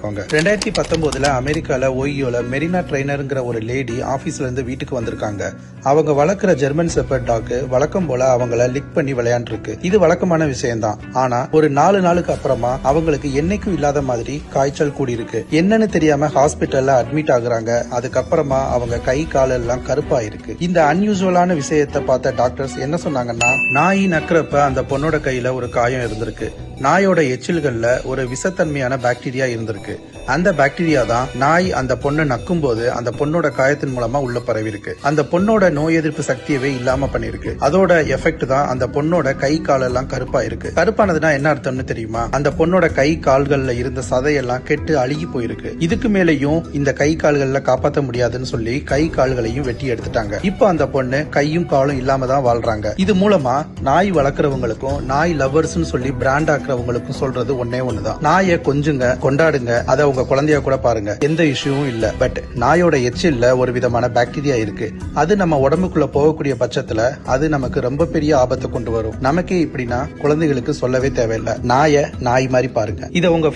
பண்ணிக்கோங்க. 2019 அமெரிக்கால ஓய்யோல மெரினா ட்ரெய்னர்ங்கிற ஒரு லேடி ஆபீஸ்ல இருந்து வீட்டுக்கு வந்திருக்காங்க. அவங்க வளர்க்குற ஜெர்மன் ஷெப்பர்ட் டாக் வழக்கம் போல அவங்கள லிக் பண்ணி விளையாண்டுருக்கு. இது வழக்கமான விஷயம் தான். ஆனா ஒரு 4 நாளுக்கு அப்புறமா அவங்களுக்கு என்னைக்கும் இல்லாத மாதிரி காய்ச்சல் கூடியிருக்கு. என்னன்னு தெரியாம ஹாஸ்பிட்டல்ல அட்மிட் ஆகுறாங்க. அதுக்கப்புறமா அவங்க கை கால் எல்லாம் கருப்பா இருக்கு. இந்த அன்யூசுவலான விஷயத்தை பார்த்த டாக்டர்ஸ் என்ன சொன்னாங்கன்னா, நாய் நக்கிறப்ப அந்த பொண்ணோட கையில ஒரு காயம் இருந்திருக்கு. நாயோட எச்சில்கள்ல ஒரு விஷத்தன்மையான பாக்டீரியா இருந்திருக்கு. அந்த பாக்டீரியா தான் நாய் அந்த பொண்ணை நக்கும் போது அந்த பொண்ணோட காயத்தின் மூலமா உள்ள பரவி இருக்கு. அந்த பொண்ணோட நோய் எதிர்ப்பு சக்தியவே இல்லாம பண்ணிருக்கு. அதோட எஃபெக்ட் தான் அந்த பொண்ணோட கை கால் எல்லாம் கருப்பா இருக்கு. கருப்பானதுன்னா என்ன அர்த்தம்னு தெரியுமா? அந்த பொண்ணோட கை கால்கள்ல இருந்த சதையெல்லாம் கெட்டு அழுகி போயிருக்கு. இதுக்கு மேலேயும் இந்த கை கால்கள்ல காப்பாற்ற முடியாதுன்னு சொல்லி கை கால்களையும் வெட்டி எடுத்துட்டாங்க. இப்போ அந்த பொண்ணு கையும் காலும் இல்லாம தான் வாழ்றாங்க. இது மூலமா நாய் வளர்க்குறவங்களுக்கும் நாய் லவர்ஸ்னு சொல்லி பிராண்ட் ஆக்குறவங்களுக்கும் சொல்றது ஒன்னே ஒண்ணுதான். நாயை கொஞ்சுங்க, கொண்டாடுங்க, அதை உங்க குழந்தைய கூட பாருங்க, எந்த இஷ்யூவும் இல்ல. பட் நாயோட எச்சில்ல ஒரு விதமான பாக்டீரியா இருக்கு. அது நம்ம உடம்புக்குள்ள போகக்கூடிய பட்சத்துல அது நமக்கு ரொம்ப பெரிய ஆபத்தை கொண்டு வரும். நமக்கே இப்படின்னா குழந்தைகளுக்கு சொல்லவே தேவையில்லை. நாயை நாய் மாதிரி பாருங்க. இதை உங்க